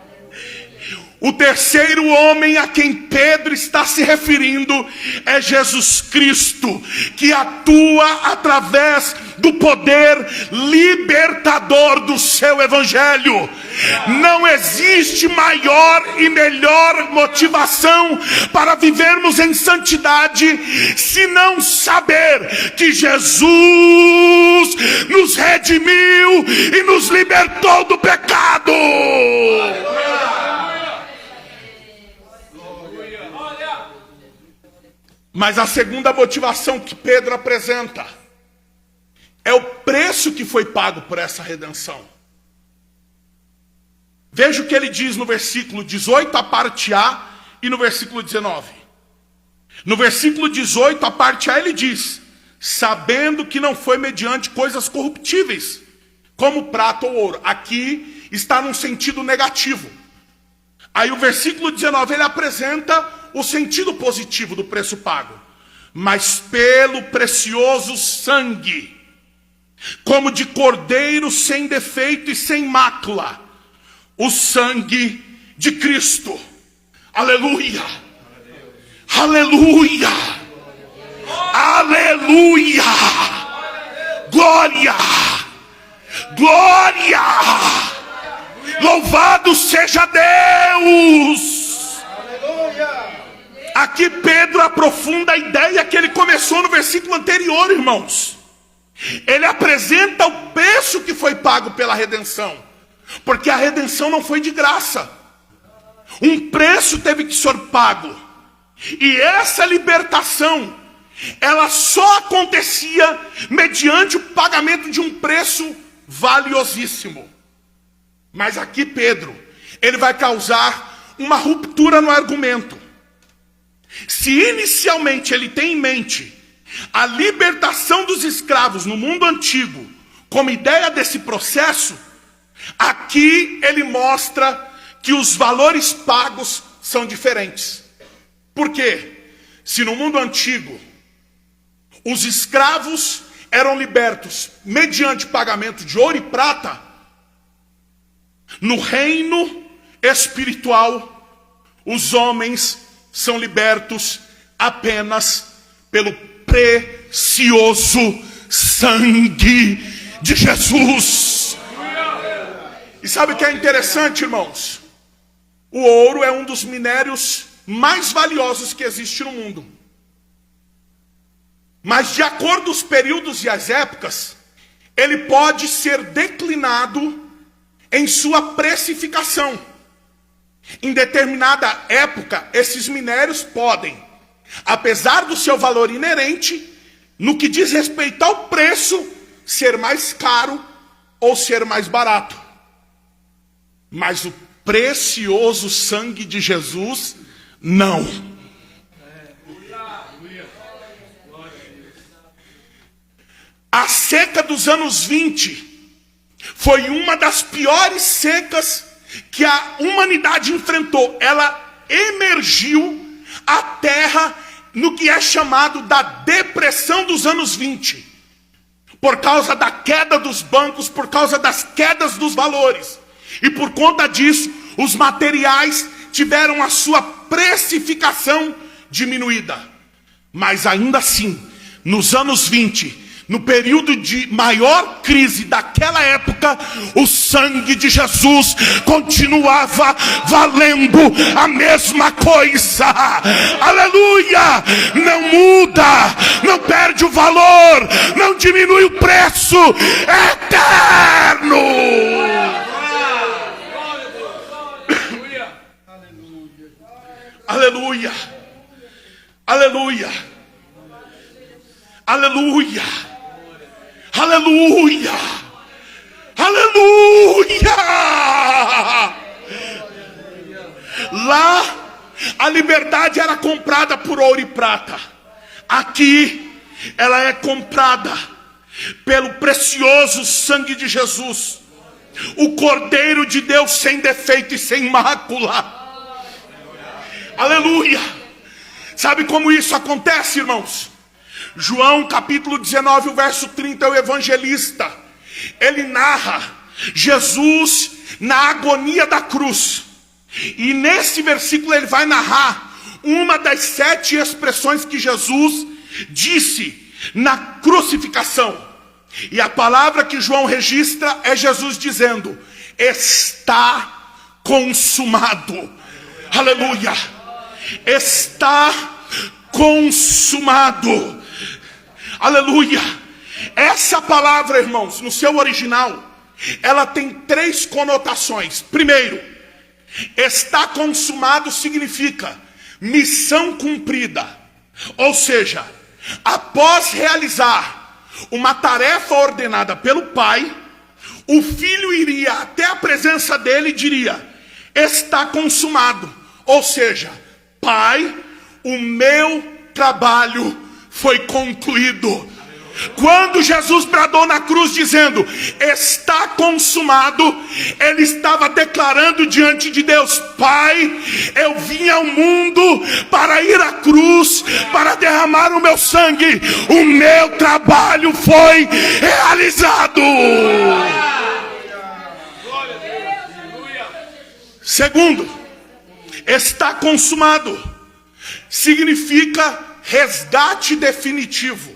O terceiro homem a quem Pedro está se referindo é Jesus Cristo, que atua através do poder libertador do seu evangelho. Não existe maior e melhor motivação para vivermos em santidade senão saber que Jesus nos redimiu e nos libertou do pecado. Mas a segunda motivação que Pedro apresenta é o preço que foi pago por essa redenção. Veja o que ele diz no versículo 18, a parte A, e no versículo 19. No versículo 18, a parte A, ele diz: sabendo que não foi mediante coisas corruptíveis, como prata ou ouro. Aqui está num sentido negativo. Aí o versículo 19, ele apresenta o sentido positivo do preço pago. Mas pelo precioso sangue, como de cordeiro sem defeito e sem mácula, o sangue de Cristo. Aleluia! Aleluia! Aleluia! Glória! Glória! Louvado seja Deus! Aqui Pedro aprofunda a ideia que ele começou no versículo anterior, irmãos. Ele apresenta o preço que foi pago pela redenção, porque a redenção não foi de graça. Um preço teve que ser pago. E essa libertação, ela só acontecia mediante o pagamento de um preço valiosíssimo. Mas aqui Pedro, ele vai causar uma ruptura no argumento. Se inicialmente ele tem em mente a libertação dos escravos no mundo antigo como ideia desse processo, aqui ele mostra que os valores pagos são diferentes. Por quê? Se no mundo antigo os escravos eram libertos mediante pagamento de ouro e prata, no reino espiritual os homens são libertos apenas pelo precioso sangue de Jesus. E sabe o que é interessante, irmãos? O ouro é um dos minérios mais valiosos que existe no mundo. Mas de acordo com os períodos e as épocas, ele pode ser declinado em sua precificação. Em determinada época, esses minérios podem, apesar do seu valor inerente, no que diz respeito ao preço, ser mais caro ou ser mais barato. Mas o precioso sangue de Jesus, não. A seca dos anos 20 foi uma das piores secas que a humanidade enfrentou. Ela emergiu a terra no que é chamado da depressão dos anos 20. Por causa da queda dos bancos, por causa das quedas dos valores. E por conta disso, os materiais tiveram a sua precificação diminuída. Mas ainda assim, nos anos 20, no período de maior crise daquela época, o sangue de Jesus continuava valendo a mesma coisa. Aleluia! Não muda, não perde o valor, não diminui o preço, é eterno. Aleluia! Aleluia! Aleluia! Aleluia! Aleluia! Lá a liberdade era comprada por ouro e prata. Aqui ela é comprada pelo precioso sangue de Jesus, o Cordeiro de Deus sem defeito e sem mácula. Aleluia! Sabe como isso acontece, irmãos? João capítulo 19, o verso 30, o evangelista, ele narra Jesus na agonia da cruz. E nesse versículo ele vai narrar uma das 7 expressões que Jesus disse na crucificação. E a palavra que João registra é Jesus dizendo: está consumado. Aleluia! Está consumado. Aleluia! Essa palavra, irmãos, no seu original, ela tem 3 conotações. Primeiro, está consumado significa missão cumprida. Ou seja, após realizar uma tarefa ordenada pelo Pai, o filho iria até a presença dele e diria: está consumado. Ou seja, Pai, o meu trabalho foi concluído. Quando Jesus bradou na cruz dizendo: está consumado, ele estava declarando diante de Deus: Pai, eu vim ao mundo para ir à cruz, para derramar o meu sangue. O meu trabalho foi realizado. Segundo, está consumado significa resgate definitivo.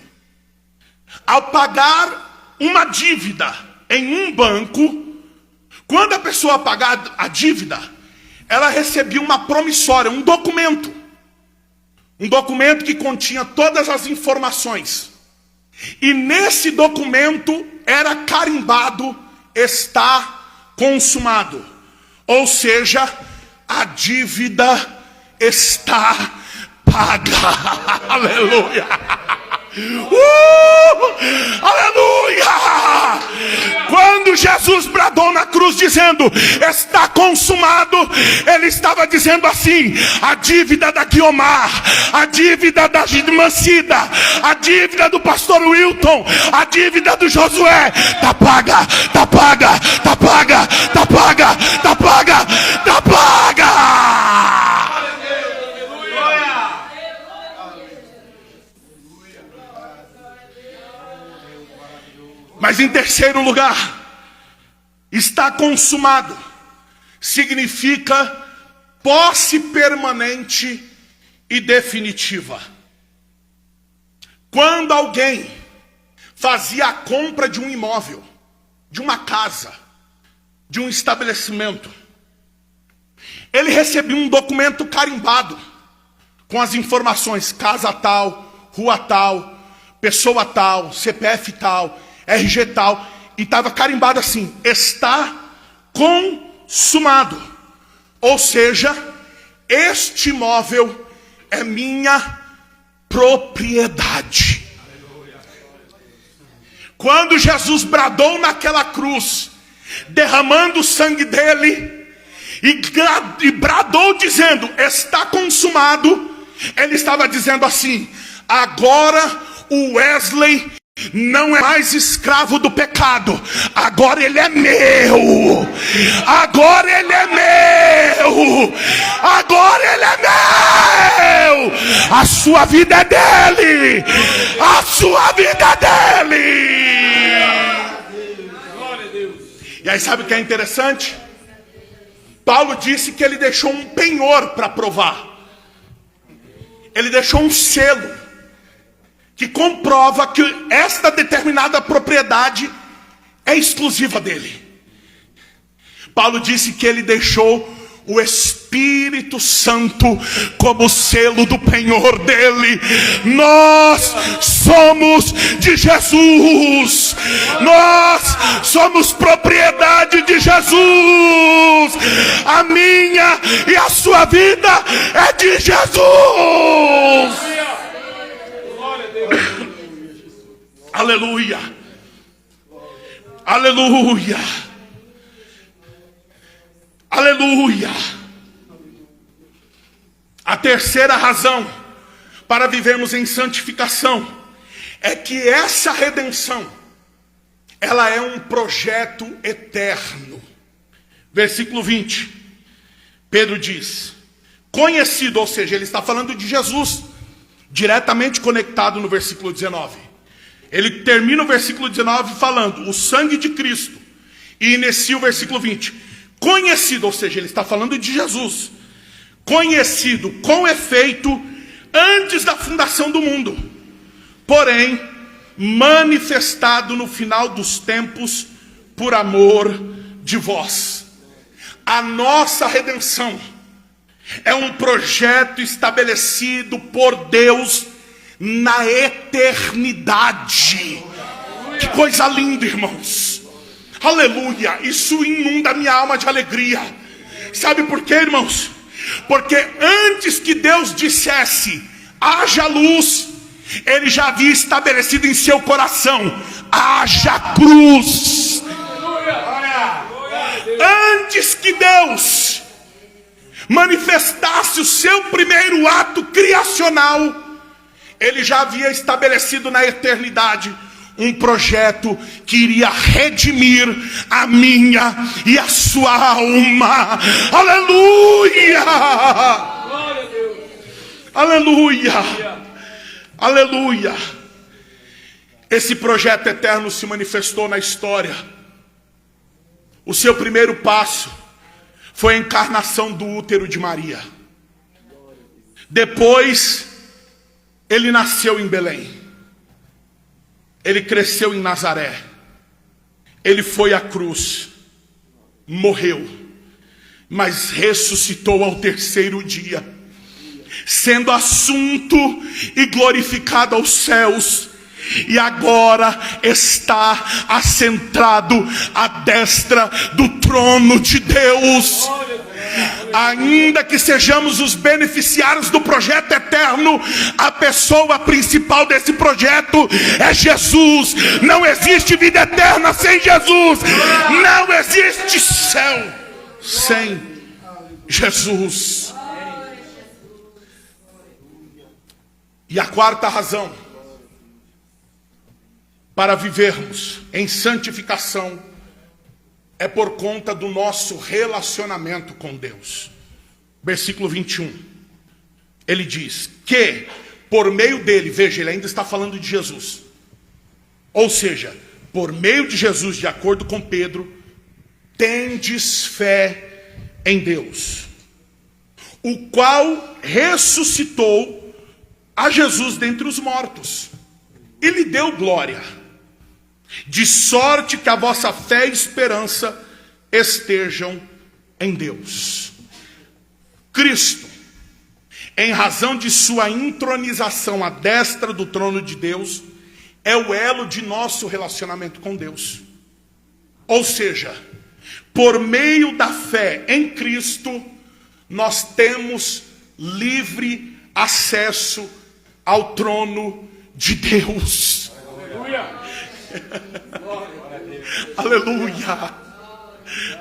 Ao pagar uma dívida em um banco, quando a pessoa pagar a dívida, ela recebia uma promissória, um documento que continha todas as informações. E nesse documento era carimbado: está consumado. Ou seja, a dívida está paga. Aleluia! Aleluia! Quando Jesus bradou na cruz dizendo: está consumado, ele estava dizendo assim: a dívida da Guiomar, a dívida da Mancida, a dívida do pastor Wilton, a dívida do Josué, está paga, está paga, está paga, está paga, está paga, está paga. Mas em terceiro lugar, está consumado significa posse permanente e definitiva. Quando alguém fazia a compra de um imóvel, de uma casa, de um estabelecimento, ele recebia um documento carimbado com as informações: casa tal, rua tal, pessoa tal, CPF tal, RG tal, e estava carimbado assim: está consumado. Ou seja, este imóvel é minha propriedade. Quando Jesus bradou naquela cruz, derramando o sangue dele, e bradou dizendo: está consumado, ele estava dizendo assim: agora o Wesley não é mais escravo do pecado, agora ele é meu, agora ele é meu, agora ele é meu, a sua vida é dele, a sua vida é dele. E aí sabe o que é interessante? Paulo disse que ele deixou um penhor para provar, ele deixou um selo que comprova que esta determinada propriedade é exclusiva dele. Paulo disse que ele deixou o Espírito Santo como selo do penhor dele. Nós somos de Jesus, nós somos propriedade de Jesus, a minha e a sua vida é de Jesus. Aleluia, aleluia, aleluia. A terceira razão para vivermos em santificação é que essa redenção, ela é um projeto eterno. Versículo 20, Pedro diz: conhecido, ou seja, ele está falando de Jesus, diretamente conectado no versículo 19. Ele termina o versículo 19 falando: o sangue de Cristo, e inicia o versículo 20. Conhecido, ou seja, ele está falando de Jesus. Conhecido com efeito antes da fundação do mundo, porém manifestado no final dos tempos por amor de vós. A nossa redenção é um projeto estabelecido por Deus na eternidade. Que coisa linda, irmãos. Aleluia. Isso inunda minha alma de alegria. Sabe por quê, irmãos? Porque antes que Deus dissesse haja luz, ele já havia estabelecido em seu coração: haja cruz. Antes que Deus manifestasse o seu primeiro ato criacional, Ele já havia estabelecido na eternidade um projeto que iria redimir a minha e a sua alma. Aleluia! Aleluia! Aleluia! Esse projeto eterno se manifestou na história. O seu primeiro passo foi a encarnação do útero de Maria. Depois, ele nasceu em Belém. Ele cresceu em Nazaré. Ele foi à cruz. Morreu. Mas ressuscitou ao terceiro dia, sendo assunto e glorificado aos céus. E agora está assentado à destra do trono de Deus. Ainda que sejamos os beneficiários do projeto eterno, a pessoa principal desse projeto é Jesus. Não existe vida eterna sem Jesus. Não existe céu sem Jesus. E a quarta razão para vivermos em santificação é por conta do nosso relacionamento com Deus. Versículo 21. Ele diz que por meio dele, veja, ele ainda está falando de Jesus. Ou seja, por meio de Jesus, de acordo com Pedro, tendes fé em Deus, o qual ressuscitou a Jesus dentre os mortos e lhe deu glória, de sorte que a vossa fé e esperança estejam em Deus. Cristo, em razão de sua entronização à destra do trono de Deus, é o elo de nosso relacionamento com Deus. Ou seja, por meio da fé em Cristo, nós temos livre acesso ao trono de Deus. Aleluia.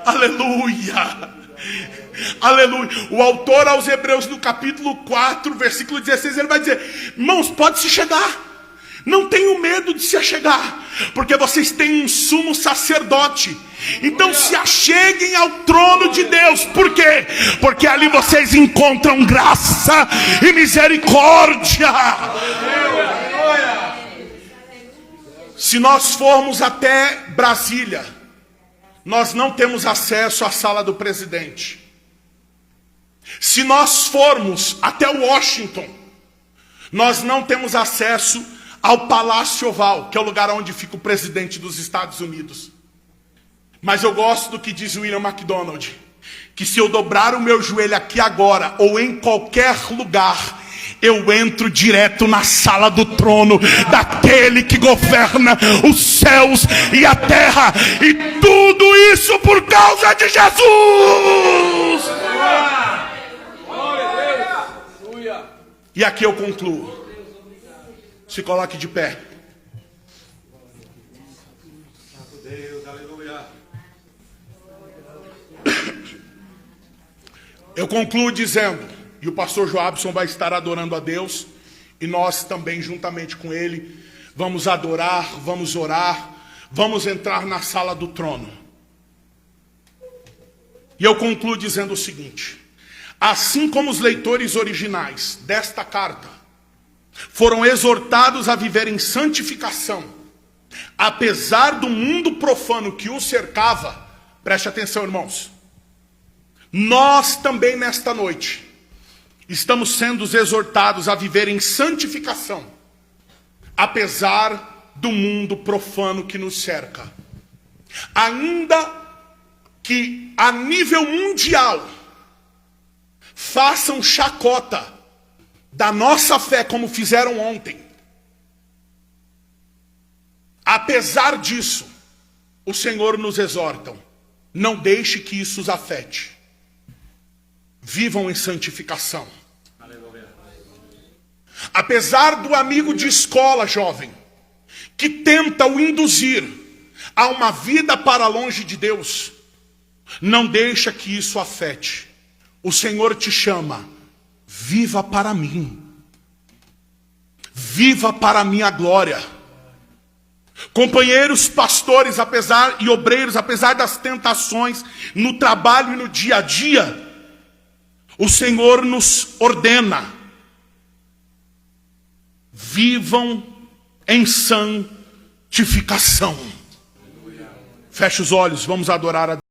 Aleluia. Aleluia. O autor aos Hebreus, no capítulo 4, versículo 16, ele vai dizer: irmãos, pode se chegar, não tenham medo de se achegar, porque vocês têm um sumo sacerdote. Então se acheguem ao trono de Deus. Por quê? Porque ali vocês encontram graça e misericórdia. Se nós formos até Brasília, nós não temos acesso à sala do presidente. Se nós formos até Washington, nós não temos acesso ao Palácio Oval, que é o lugar onde fica o presidente dos Estados Unidos. Mas eu gosto do que diz William MacDonald, que se eu dobrar o meu joelho aqui agora, ou em qualquer lugar, eu entro direto na sala do trono daquele que governa os céus e a terra. E tudo isso por causa de Jesus. E aqui eu concluo. Se coloque de pé. Eu concluo dizendo, e o pastor Joabson vai estar adorando a Deus, e nós também juntamente com ele vamos adorar, vamos orar, vamos entrar na sala do trono. E eu concluo dizendo o seguinte: assim como os leitores originais desta carta foram exortados a viver em santificação, apesar do mundo profano que os cercava, preste atenção, irmãos, nós também nesta noite estamos sendo exortados a viver em santificação, apesar do mundo profano que nos cerca. Ainda que a nível mundial façam chacota da nossa fé, como fizeram ontem, apesar disso, o Senhor nos exorta: não deixe que isso os afete. Vivam em santificação. Apesar do amigo de escola jovem que tenta o induzir a uma vida para longe de Deus, Não deixa que isso afete. O Senhor te chama, viva para mim. Viva para a minha glória. Companheiros pastores, e obreiros, apesar das tentações no trabalho e no dia a dia, o Senhor nos ordena: vivam em santificação. Feche os olhos, vamos adorar a Deus.